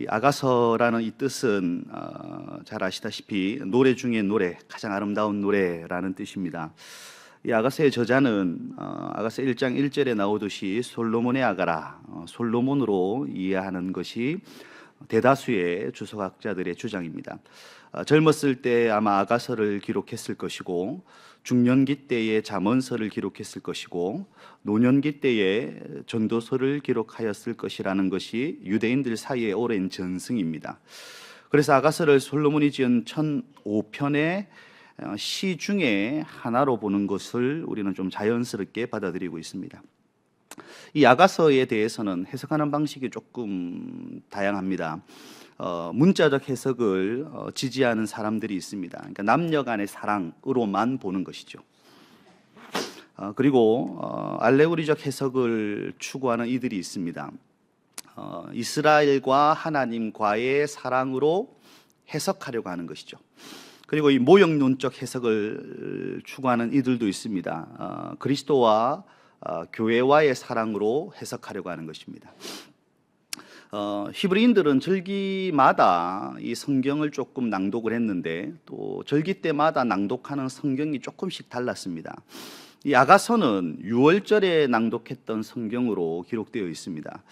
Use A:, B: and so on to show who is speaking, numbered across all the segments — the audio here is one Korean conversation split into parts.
A: 이 아가서라는 이 뜻은 잘 아시다시피 노래 중에 노래, 가장 아름다운 노래라는 뜻입니다. 이 아가서의 저자는 아가서 1장 1절에 나오듯이 솔로몬의 아가라, 솔로몬으로 이해하는 것이 대다수의 주석학자들의 주장입니다. 젊었을 때 아마 아가서를 기록했을 것이고, 중년기 때에 잠언서를 기록했을 것이고, 노년기 때에 전도서를 기록하였을 것이라는 것이 유대인들 사이의 오랜 전승입니다. 그래서 아가서를 솔로몬이 지은 1005편의 시 중에 하나로 보는 것을 우리는 좀 자연스럽게 받아들이고 있습니다. 이 아가서에 대해서는 해석하는 방식이 조금 다양합니다. 문자적 해석을 지지하는 사람들이 있습니다. 그러니까 남녀 간의 사랑으로만 보는 것이죠. 그리고 알레고리적 해석을 추구하는 이들이 있습니다. 이스라엘과 하나님과의 사랑으로 해석하려고 하는 것이죠. 그리고 이 모형론적 해석을 추구하는 이들도 있습니다. 그리스도와 교회와의 사랑으로 해석하려고 하는 것입니다. 히브리인들은 절기마다 이 성경을 조금 낭독을 했는데, 또 절기 때마다 낭독하는 성경이 조금씩 달랐습니다. 이 아가서는 유월절에 낭독했던 성경으로 기록되어 있습니다.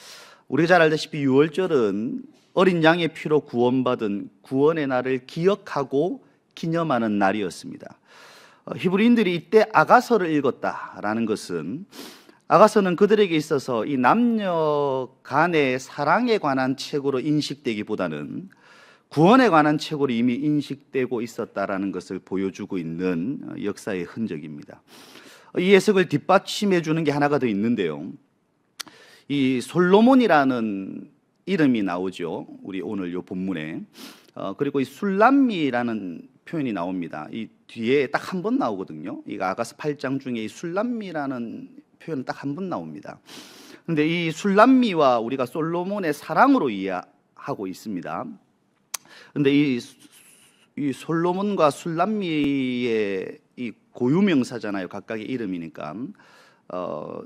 A: 우리가 잘 알다시피 유월절은 어린 양의 피로 구원받은 구원의 날을 기억하고 기념하는 날이었습니다. 히브리인들이 이때 아가서를 읽었다라는 것은, 아가서는 그들에게 있어서 이 남녀 간의 사랑에 관한 책으로 인식되기보다는 구원에 관한 책으로 이미 인식되고 있었다라는 것을 보여주고 있는 역사의 흔적입니다. 이 해석을 뒷받침해 주는 게 하나가 더 있는데요. 이 솔로몬이라는 이름이 나오죠. 우리 오늘 이 본문에. 그리고 이 술람미라는 표현이 나옵니다. 이 뒤에 딱 한 번 나오거든요. 이 아가서 8장 중에 이 술람미라는 표현은 딱 한 번 나옵니다. 그런데 이 술람미와 우리가 솔로몬의 사랑으로 이해하고 있습니다. 그런데 이 솔로몬과 술람미의 이 고유명사잖아요. 각각의 이름이니까.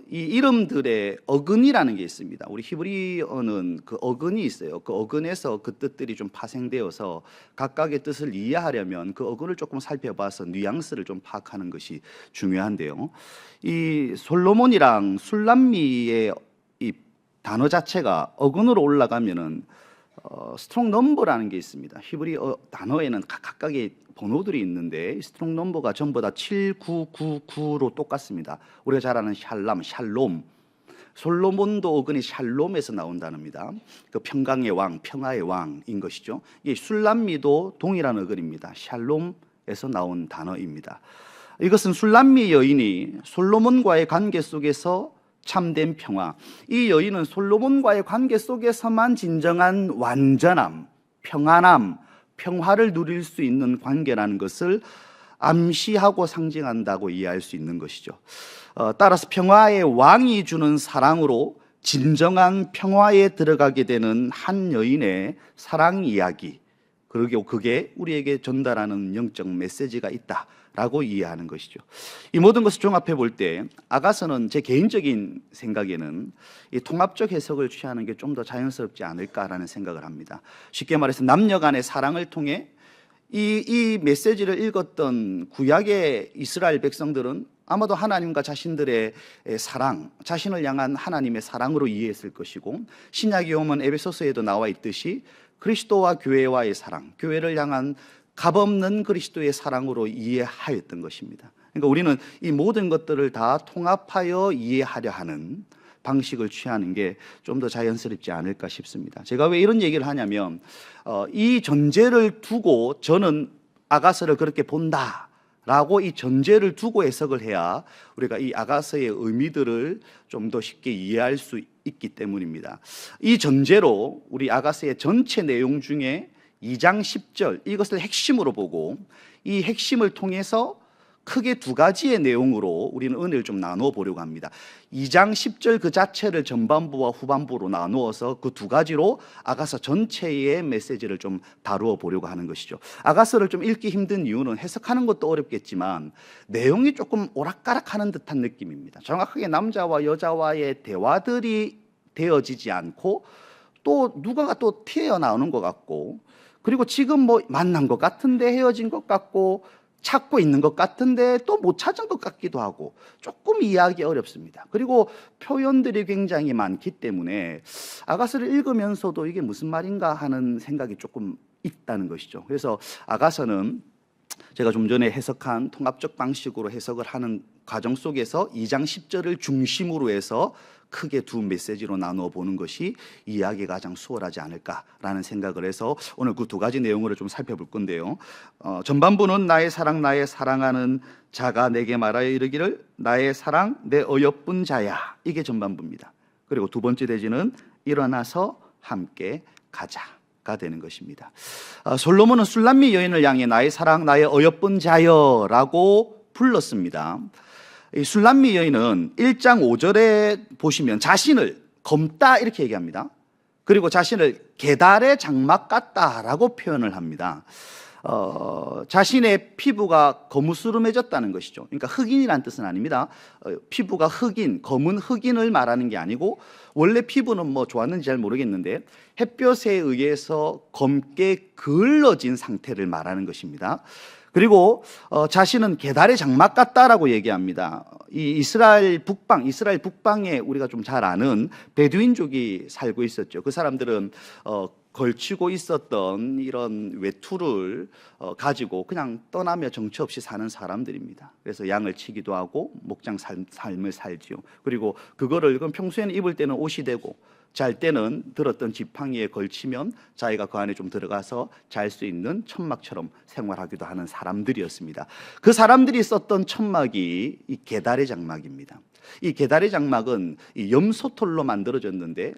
A: 이 이름들의 어근이라는 게 있습니다. 우리 히브리어는 그 어근이 있어요. 그 어근에서 그 뜻들이 좀 파생되어서 각각의 뜻을 이해하려면 그 어근을 조금 살펴봐서 뉘앙스를 좀 파악하는 것이 중요한데요. 이 솔로몬이랑 술람미의 이 단어 자체가 어근으로 올라가면은 스트롱 넘버라는 게 있습니다. 히브리어 단어에는 각각의 번호들이 있는데 스트롱 넘버가 전부 다 7999로 똑같습니다. 우리가 잘 아는 샬롬. 솔로몬도 어근이 샬롬에서 나온 단어입니다. 그 평강의 왕, 평화의 왕인 것이죠. 이 술람미도 동일한 어근입니다. 샬롬에서 나온 단어입니다. 이것은 술람미 여인이 솔로몬과의 관계 속에서 참된 평화, 이 여인은 솔로몬과의 관계 속에서만 진정한 완전함, 평안함, 평화를 누릴 수 있는 관계라는 것을 암시하고 상징한다고 이해할 수 있는 것이죠. 따라서 평화의 왕이 주는 사랑으로 진정한 평화에 들어가게 되는 한 여인의 사랑 이야기, 그리고 그게 우리에게 전달하는 영적 메시지가 있다라고 이해하는 것이죠. 이 모든 것을 종합해 볼 때 아가서는 제 개인적인 생각에는 이 통합적 해석을 취하는 게 좀 더 자연스럽지 않을까라는 생각을 합니다. 쉽게 말해서 남녀 간의 사랑을 통해 이 메시지를 읽었던 구약의 이스라엘 백성들은 아마도 하나님과 자신들의 사랑, 자신을 향한 하나님의 사랑으로 이해했을 것이고, 신약에 오면 에베소서에도 나와 있듯이 그리스도와 교회와의 사랑, 교회를 향한 값없는 그리스도의 사랑으로 이해하였던 것입니다. 그러니까 우리는 이 모든 것들을 다 통합하여 이해하려 하는 방식을 취하는 게 좀 더 자연스럽지 않을까 싶습니다. 제가 왜 이런 얘기를 하냐면, 이 전제를 두고 저는 아가서를 그렇게 본다라고 이 전제를 두고 해석을 해야 우리가 이 아가서의 의미들을 좀 더 쉽게 이해할 수 있기 때문입니다. 이 전제로 우리 아가서의 전체 내용 중에 2장 10절 이것을 핵심으로 보고, 이 핵심을 통해서 크게 두 가지의 내용으로 우리는 은혜를 좀 나누어 보려고 합니다. 2장 10절 그 자체를 전반부와 후반부로 나누어서 그 두 가지로 아가서 전체의 메시지를 좀 다루어 보려고 하는 것이죠. 아가서를 좀 읽기 힘든 이유는 해석하는 것도 어렵겠지만 내용이 조금 오락가락하는 듯한 느낌입니다. 정확하게 남자와 여자와의 대화들이 되어지지 않고, 또 누가가 또 튀어나오는 것 같고, 그리고 지금 뭐 만난 것 같은데 헤어진 것 같고, 찾고 있는 것 같은데 또 못 찾은 것 같기도 하고, 조금 이해하기 어렵습니다. 그리고 표현들이 굉장히 많기 때문에 아가서를 읽으면서도 이게 무슨 말인가 하는 생각이 조금 있다는 것이죠. 그래서 아가서는 제가 좀 전에 해석한 통합적 방식으로 해석을 하는 과정 속에서 2장 10절을 중심으로 해서 크게 두 메시지로 나누어 보는 것이 이해하기가 가장 수월하지 않을까라는 생각을 해서 오늘 그 두 가지 내용을 좀 살펴볼 건데요. 전반부는 나의 사랑 나의 사랑하는 자가 내게 말하여 이르기를 나의 사랑 내 어여쁜 자야, 이게 전반부입니다. 그리고 두 번째 대지는 일어나서 함께 가자가 되는 것입니다. 솔로몬은 술람미 여인을 향해 나의 사랑 나의 어여쁜 자여라고 불렀습니다. 이 술람미 여인은 1장 5절에 보시면 자신을 검다 이렇게 얘기합니다. 그리고 자신을 게달의 장막 같다라고 표현을 합니다. 자신의 피부가 거무스름해졌다는 것이죠. 그러니까 흑인이라는 뜻은 아닙니다. 피부가 흑인, 검은 흑인을 말하는 게 아니고, 원래 피부는 뭐 좋았는지 잘 모르겠는데 햇볕에 의해서 검게 그을러진 상태를 말하는 것입니다. 그리고 자신은 게달의 장막 같다라고 얘기합니다. 이 이스라엘 북방에 우리가 좀 잘 아는 베두인족이 살고 있었죠. 그 사람들은 걸치고 있었던 이런 외투를 가지고 그냥 떠나며 정처 없이 사는 사람들입니다. 그래서 양을 치기도 하고 목장 삶을 살지요. 그리고 그거를 평소에는 입을 때는 옷이 되고, 잘 때는 들었던 지팡이에 걸치면 자기가 그 안에 좀 들어가서 잘 수 있는 천막처럼 생활하기도 하는 사람들이었습니다. 그 사람들이 썼던 천막이 이 게달의 장막입니다. 이 게달의 장막은 이 염소털로 만들어졌는데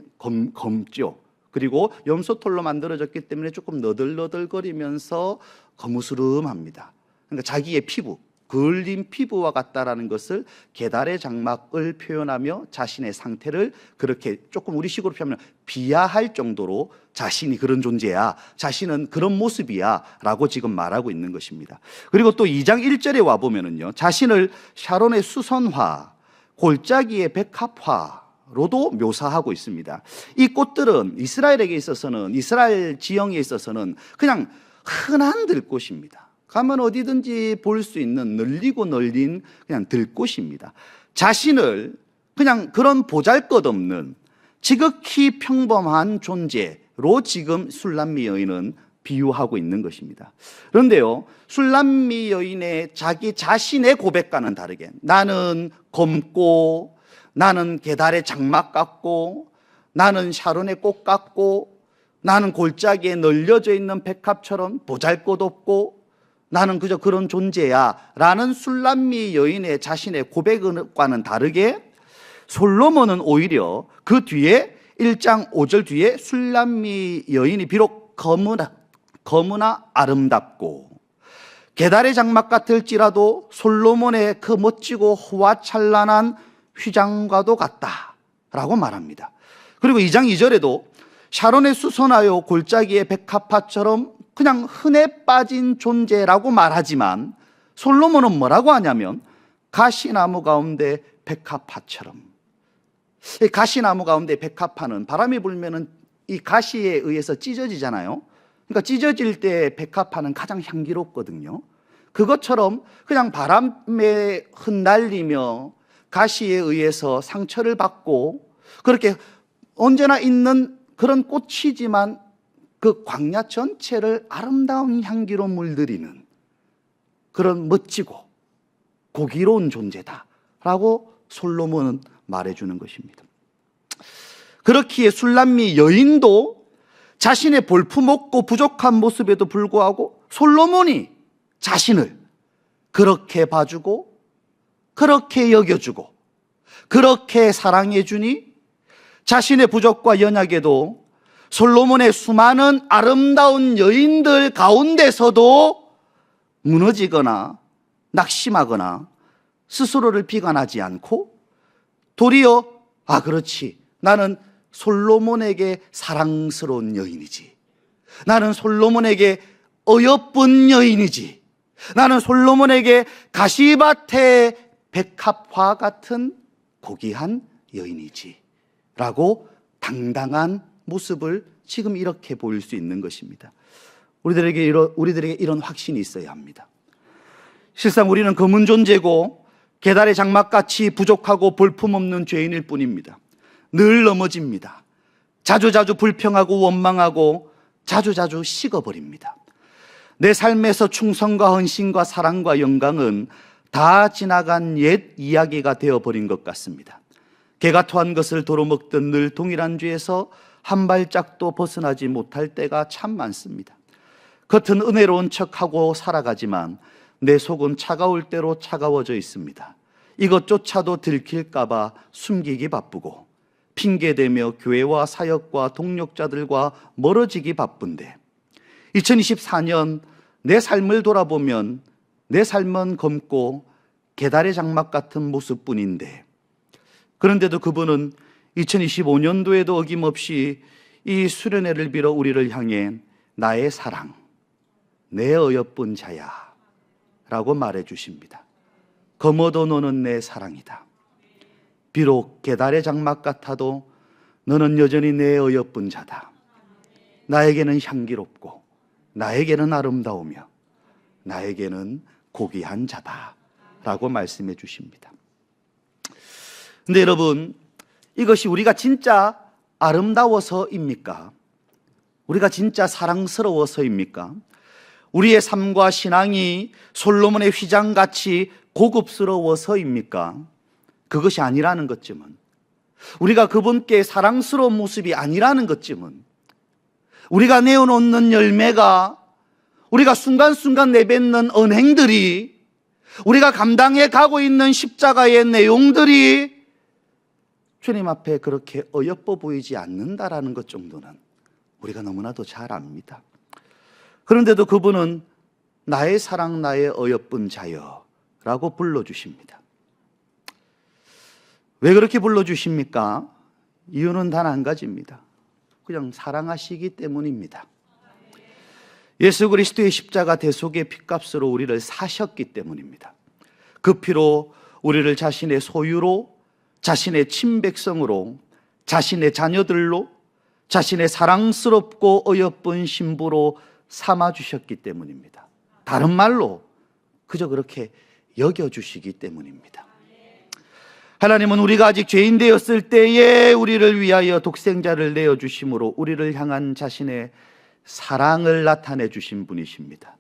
A: 검죠. 그리고 염소털로 만들어졌기 때문에 조금 너덜너덜거리면서 거무스름합니다. 그러니까 자기의 피부, 그을린 피부와 같다라는 것을 게달의 장막을 표현하며 자신의 상태를 그렇게 조금 우리식으로 표현하면 비하할 정도로 자신이 그런 존재야, 자신은 그런 모습이야 라고 지금 말하고 있는 것입니다. 그리고 또 2장 1절에 와보면은요, 자신을 샤론의 수선화, 골짜기의 백합화로도 묘사하고 있습니다. 이 꽃들은 이스라엘에게 있어서는, 이스라엘 지형에 있어서는 그냥 흔한 들꽃입니다. 가면 어디든지 볼 수 있는 널리고 널린 그냥 들꽃입니다. 자신을 그냥 그런 보잘것없는 지극히 평범한 존재로 지금 술람미 여인은 비유하고 있는 것입니다. 그런데요, 술람미 여인의 자기 자신의 고백과는 다르게 나는 검고, 나는 게달의 장막 같고, 나는 샤론의 꽃 같고, 나는 골짜기에 널려져 있는 백합처럼 보잘것없고, 나는 그저 그런 존재야 라는 술람미 여인의 자신의 고백과는 다르게, 솔로몬은 오히려 그 뒤에 1장 5절 뒤에 술람미 여인이 비록 검으나 아름답고 게달의 장막 같을지라도 솔로몬의 그 멋지고 호화찬란한 휘장과도 같다라고 말합니다. 그리고 2장 2절에도 샤론의 수선하여 골짜기의 백합화처럼 그냥 흔해 빠진 존재라고 말하지만, 솔로몬은 뭐라고 하냐면 가시나무 가운데 백합화처럼. 이 가시나무 가운데 백합화는 바람이 불면은 이 가시에 의해서 찢어지잖아요. 그러니까 찢어질 때 백합화는 가장 향기롭거든요. 그것처럼 그냥 바람에 흩날리며 가시에 의해서 상처를 받고 그렇게 언제나 있는 그런 꽃이지만 그 광야 전체를 아름다운 향기로 물들이는 그런 멋지고 고기로운 존재다라고 솔로몬은 말해주는 것입니다. 그렇기에 술람미 여인도 자신의 볼품없고 부족한 모습에도 불구하고 솔로몬이 자신을 그렇게 봐주고 그렇게 여겨주고 그렇게 사랑해주니 자신의 부족과 연약에도 솔로몬의 수많은 아름다운 여인들 가운데서도 무너지거나 낙심하거나 스스로를 비관하지 않고 도리어 그렇지, 나는 솔로몬에게 사랑스러운 여인이지, 나는 솔로몬에게 어여쁜 여인이지, 나는 솔로몬에게 가시밭의 백합화 같은 고귀한 여인이지 라고 당당한 모습을 지금 이렇게 보일 수 있는 것입니다. 우리들에게 이런 확신이 있어야 합니다. 실상 우리는 검은 존재고 계달의 장막같이 부족하고 볼품없는 죄인일 뿐입니다. 늘 넘어집니다. 자주자주 불평하고 원망하고 자주자주 식어버립니다. 내 삶에서 충성과 헌신과 사랑과 영광은 다 지나간 옛 이야기가 되어버린 것 같습니다. 개가 토한 것을 도로 먹듯 늘 동일한 죄에서 한 발짝도 벗어나지 못할 때가 참 많습니다. 겉은 은혜로운 척하고 살아가지만 내 속은 차가울 대로 차가워져 있습니다. 이것조차도 들킬까 봐 숨기기 바쁘고 핑계대며 교회와 사역과 동력자들과 멀어지기 바쁜데 2024년 내 삶을 돌아보면 내 삶은 검고 계달의 장막 같은 모습뿐인데, 그런데도 그분은 2025년도에도 어김없이 이 수련회를 빌어 우리를 향해 나의 사랑, 내 어여쁜 자야 라고 말해 주십니다. 검어도 너는 내 사랑이다. 비록 계달의 장막 같아도 너는 여전히 내 어여쁜 자다. 나에게는 향기롭고 나에게는 아름다우며 나에게는 고귀한 자다 라고 말씀해 주십니다. 근데 여러분, 이것이 우리가 진짜 아름다워서입니까? 우리가 진짜 사랑스러워서입니까? 우리의 삶과 신앙이 솔로몬의 휘장같이 고급스러워서입니까? 그것이 아니라는 것쯤은, 우리가 그분께 사랑스러운 모습이 아니라는 것쯤은, 우리가 내어놓는 열매가, 우리가 순간순간 내뱉는 언행들이, 우리가 감당해 가고 있는 십자가의 내용들이 주님 앞에 그렇게 어여뻐 보이지 않는다라는 것 정도는 우리가 너무나도 잘 압니다. 그런데도 그분은 나의 사랑, 나의 어여쁜 자여 라고 불러주십니다. 왜 그렇게 불러주십니까? 이유는 단 한 가지입니다. 그냥 사랑하시기 때문입니다. 예수 그리스도의 십자가 대속의 핏값으로 우리를 사셨기 때문입니다. 그 피로 우리를 자신의 소유로, 자신의 친백성으로, 자신의 자녀들로, 자신의 사랑스럽고 어여쁜 신부로 삼아주셨기 때문입니다. 다른 말로 그저 그렇게 여겨주시기 때문입니다. 하나님은 우리가 아직 죄인 되었을 때에 우리를 위하여 독생자를 내어주심으로 우리를 향한 자신의 사랑을 나타내 주신 분이십니다.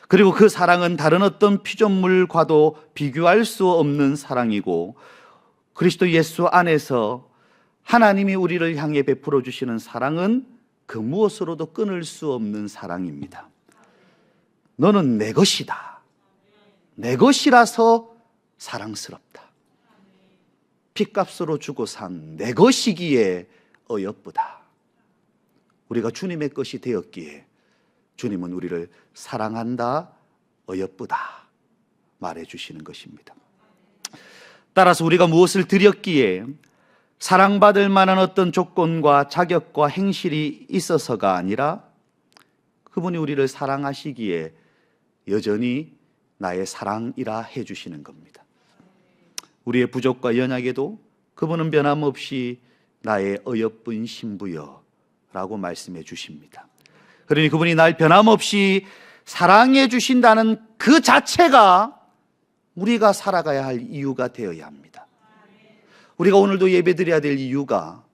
A: 그리고 그 사랑은 다른 어떤 피조물과도 비교할 수 없는 사랑이고, 그리스도 예수 안에서 하나님이 우리를 향해 베풀어 주시는 사랑은 그 무엇으로도 끊을 수 없는 사랑입니다. 너는 내 것이다. 내 것이라서 사랑스럽다. 핏값으로 주고 산 내 것이기에 어여쁘다. 우리가 주님의 것이 되었기에 주님은 우리를 사랑한다, 어여쁘다 말해 주시는 것입니다. 따라서 우리가 무엇을 드렸기에 사랑받을 만한 어떤 조건과 자격과 행실이 있어서가 아니라 그분이 우리를 사랑하시기에 여전히 나의 사랑이라 해주시는 겁니다. 우리의 부족과 연약에도 그분은 변함없이 나의 어여쁜 신부여 라고 말씀해 주십니다. 그러니 그분이 날 변함없이 사랑해 주신다는 그 자체가 우리가 살아가야 할 이유가 되어야 합니다. 우리가 오늘도 예배드려야 될 이유가,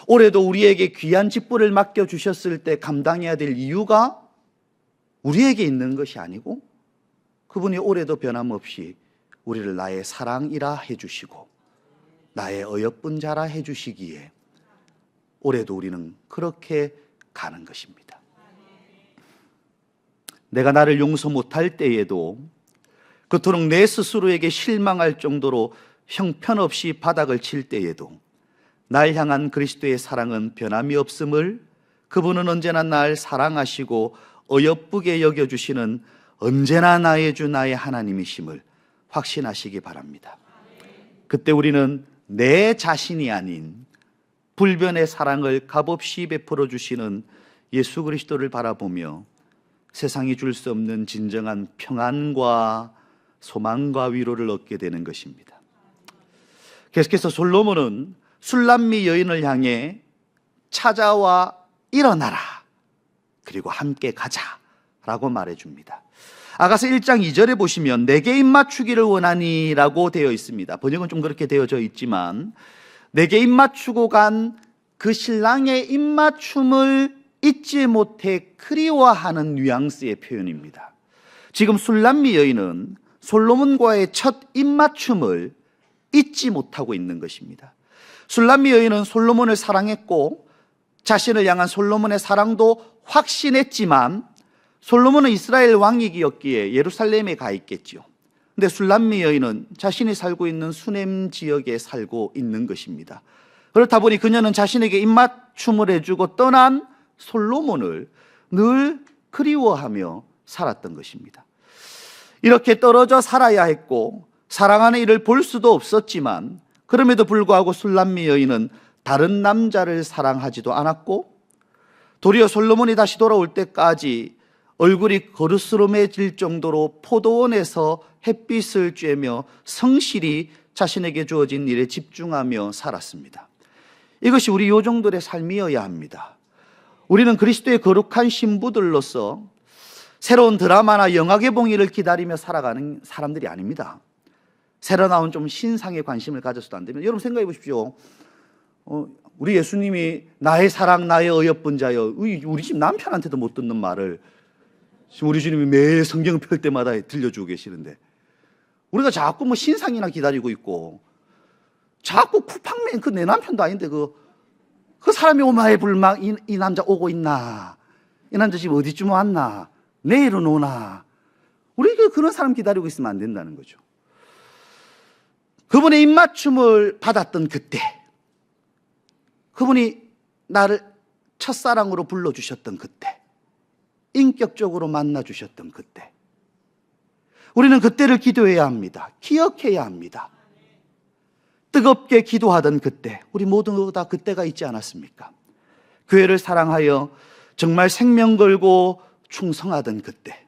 A: 올해도 우리에게 귀한 직분을 맡겨주셨을 때 감당해야 될 이유가 우리에게 있는 것이 아니고 그분이 올해도 변함없이 우리를 나의 사랑이라 해주시고 나의 어여쁜 자라 해주시기에 올해도 우리는 그렇게 가는 것입니다. 내가 나를 용서 못할 때에도, 그토록 내 스스로에게 실망할 정도로 형편없이 바닥을 칠 때에도 날 향한 그리스도의 사랑은 변함이 없음을, 그분은 언제나 날 사랑하시고 어여쁘게 여겨주시는 언제나 나의 주 나의 하나님이심을 확신하시기 바랍니다. 그때 우리는 내 자신이 아닌 불변의 사랑을 값없이 베풀어 주시는 예수 그리스도를 바라보며 세상이 줄 수 없는 진정한 평안과 소망과 위로를 얻게 되는 것입니다. 계속해서 솔로몬은 술람미 여인을 향해 찾아와 일어나라. 그리고 함께 가자라고 말해줍니다. 아가서 1장 2절에 보시면 내게 입맞추기를 원하니 라고 되어 있습니다. 번역은 좀 그렇게 되어져 있지만 내게 입맞추고 간 그 신랑의 입맞춤을 잊지 못해 그리워하는 뉘앙스의 표현입니다. 지금 술람미 여인은 솔로몬과의 첫 입맞춤을 잊지 못하고 있는 것입니다. 술람미 여인은 솔로몬을 사랑했고 자신을 향한 솔로몬의 사랑도 확신했지만 솔로몬은 이스라엘 왕이기였기에 예루살렘에 가 있겠죠. 근데 술람미 여인은 자신이 살고 있는 수넴 지역에 살고 있는 것입니다. 그렇다 보니 그녀는 자신에게 입맞춤을 해주고 떠난 솔로몬을 늘 그리워하며 살았던 것입니다. 이렇게 떨어져 살아야 했고 사랑하는 이를 볼 수도 없었지만 그럼에도 불구하고 술람미 여인은 다른 남자를 사랑하지도 않았고 도리어 솔로몬이 다시 돌아올 때까지 얼굴이 거르스름해질 정도로 포도원에서 햇빛을 쬐며 성실히 자신에게 주어진 일에 집중하며 살았습니다. 이것이 우리 요정들의 삶이어야 합니다. 우리는 그리스도의 거룩한 신부들로서 새로운 드라마나 영화 개봉일을 기다리며 살아가는 사람들이 아닙니다. 새로 나온 좀 신상에 관심을 가져서도 안 됩니다. 여러분 생각해 보십시오. 우리 예수님이 나의 사랑 나의 어여쁜 자여, 우리 집 남편한테도 못 듣는 말을 지금 우리 주님이 매일 성경 펼 때마다 들려주고 계시는데 우리가 자꾸 뭐 신상이나 기다리고 있고 자꾸 쿠팡맨 그 내 남편도 아닌데 그 사람이 오마에 불망 이 남자 오고 있나, 이 남자 지금 어디쯤 왔나, 내일은 오나. 우리가 그런 사람 기다리고 있으면 안 된다는 거죠. 그분의 입맞춤을 받았던 그때, 그분이 나를 첫사랑으로 불러주셨던 그때, 인격적으로 만나주셨던 그때, 우리는 그때를 기도해야 합니다. 기억해야 합니다. 뜨겁게 기도하던 그때, 우리 모두 다 그때가 있지 않았습니까? 교회를 사랑하여 정말 생명 걸고 충성하던 그때,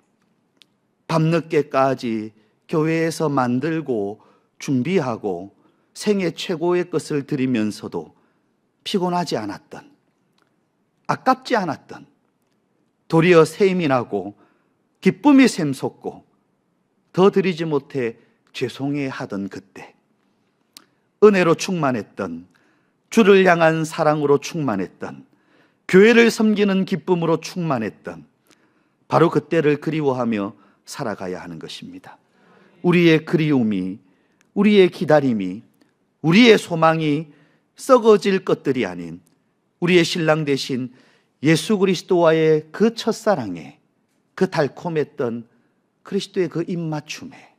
A: 밤늦게까지 교회에서 만들고 준비하고 생애 최고의 것을 드리면서도 피곤하지 않았던, 아깝지 않았던, 도리어 셈이 나고 기쁨이 샘솟고 더 드리지 못해 죄송해하던 그때, 은혜로 충만했던, 주를 향한 사랑으로 충만했던, 교회를 섬기는 기쁨으로 충만했던 바로 그때를 그리워하며 살아가야 하는 것입니다. 우리의 그리움이, 우리의 기다림이, 우리의 소망이 썩어질 것들이 아닌 우리의 신랑 되신 예수 그리스도와의 그 첫사랑에, 그 달콤했던 그리스도의 그 입맞춤에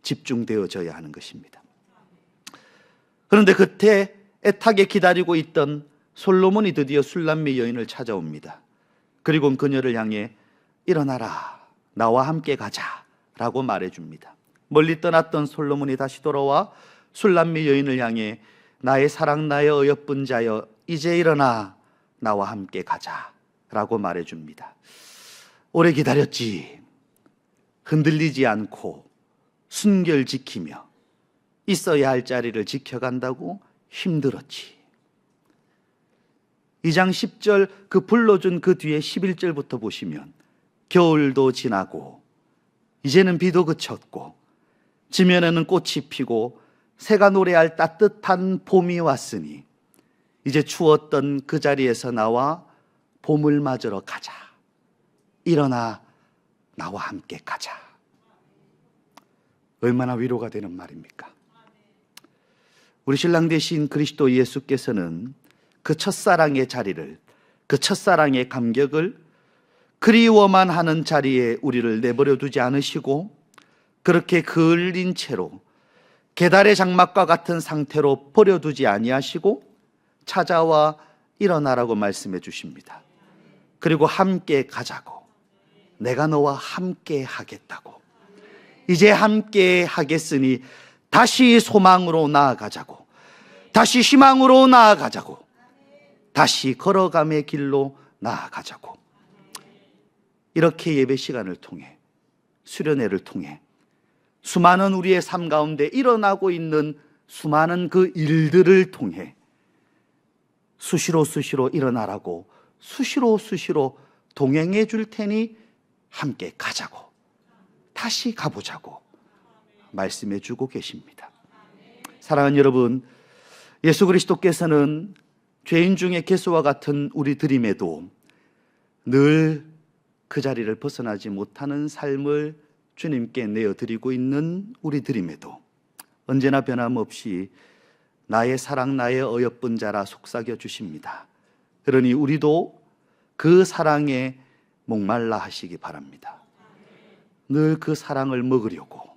A: 집중되어져야 하는 것입니다. 그런데 그때 애타게 기다리고 있던 솔로몬이 드디어 술람미 여인을 찾아옵니다. 그리고 그녀를 향해 일어나라, 나와 함께 가자 라고 말해줍니다. 멀리 떠났던 솔로몬이 다시 돌아와 술람미 여인을 향해 나의 사랑 나의 어여쁜 자여 이제 일어나 나와 함께 가자 라고 말해줍니다. 오래 기다렸지. 흔들리지 않고 순결 지키며 있어야 할 자리를 지켜간다고 힘들었지. 2장 10절 그 불러준 그 뒤에 11절부터 보시면 겨울도 지나고 이제는 비도 그쳤고 지면에는 꽃이 피고 새가 노래할 따뜻한 봄이 왔으니 이제 추웠던 그 자리에서 나와 봄을 맞으러 가자. 일어나 나와 함께 가자. 얼마나 위로가 되는 말입니까? 우리 신랑 되신 그리스도 예수께서는 그 첫사랑의 자리를, 그 첫사랑의 감격을 그리워만 하는 자리에 우리를 내버려 두지 않으시고 그렇게 그을린 채로 계달의 장막과 같은 상태로 버려두지 아니하시고 찾아와 일어나라고 말씀해 주십니다. 그리고 함께 가자고, 내가 너와 함께 하겠다고, 이제 함께 하겠으니 다시 소망으로 나아가자고, 다시 희망으로 나아가자고, 다시 걸어감의 길로 나아가자고. 이렇게 예배 시간을 통해, 수련회를 통해 수많은 우리의 삶 가운데 일어나고 있는 수많은 그 일들을 통해 수시로 일어나라고 수시로 동행해 줄 테니 함께 가자고, 다시 가보자고 말씀해 주고 계십니다. 사랑하는 여러분, 예수 그리스도께서는 죄인 중에 개수와 같은 우리들임에도 늘 그 자리를 벗어나지 못하는 삶을 주님께 내어드리고 있는 우리들임에도 언제나 변함없이 나의 사랑, 나의 어여쁜 자라 속삭여 주십니다. 그러니 우리도 그 사랑에 목말라 하시기 바랍니다. 늘 그 사랑을 먹으려고,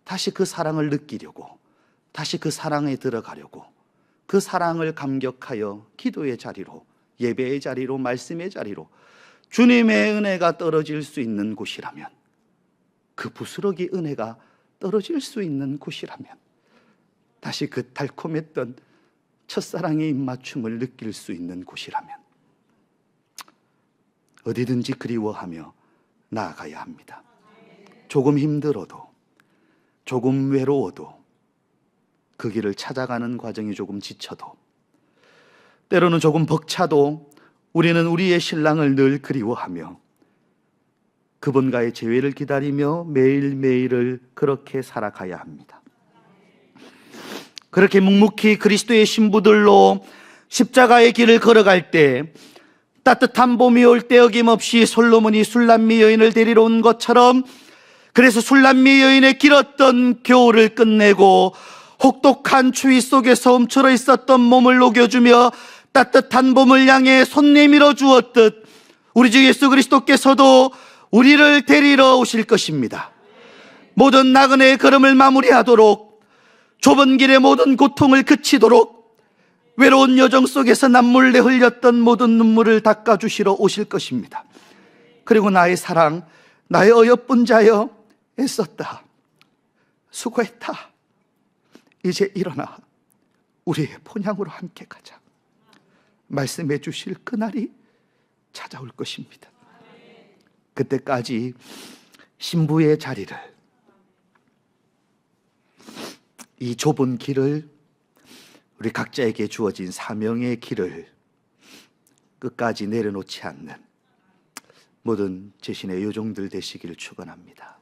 A: 다시 그 사랑을 느끼려고, 다시 그 사랑에 들어가려고, 그 사랑을 감격하여 기도의 자리로, 예배의 자리로, 말씀의 자리로 주님의 은혜가 떨어질 수 있는 곳이라면, 그 부스러기 은혜가 떨어질 수 있는 곳이라면, 다시 그 달콤했던 첫사랑의 입맞춤을 느낄 수 있는 곳이라면 어디든지 그리워하며 나아가야 합니다. 조금 힘들어도, 조금 외로워도, 그 길을 찾아가는 과정이 조금 지쳐도, 때로는 조금 벅차도 우리는 우리의 신랑을 늘 그리워하며 그분과의 재회를 기다리며 매일매일을 그렇게 살아가야 합니다. 그렇게 묵묵히 그리스도의 신부들로 십자가의 길을 걸어갈 때 따뜻한 봄이 올 때 어김없이 솔로몬이 술람미 여인을 데리러 온 것처럼, 그래서 술람미 여인의 길었던 겨울을 끝내고 혹독한 추위 속에서 움츠러 있었던 몸을 녹여주며 따뜻한 봄을 향해 손 내밀어 주었듯 우리 주 예수 그리스도께서도 우리를 데리러 오실 것입니다. 모든 나그네의 걸음을 마무리하도록, 좁은 길의 모든 고통을 그치도록, 외로운 여정 속에서 남몰래 흘렸던 모든 눈물을 닦아주시러 오실 것입니다. 그리고 나의 사랑, 나의 어여쁜 자여, 애썼다, 수고했다, 이제 일어나 우리의 본향으로 함께 가자 말씀해 주실 그날이 찾아올 것입니다. 그때까지 신부의 자리를, 이 좁은 길을, 우리 각자에게 주어진 사명의 길을 끝까지 내려놓지 않는 모든 제신의 요종들 되시기를 축원합니다.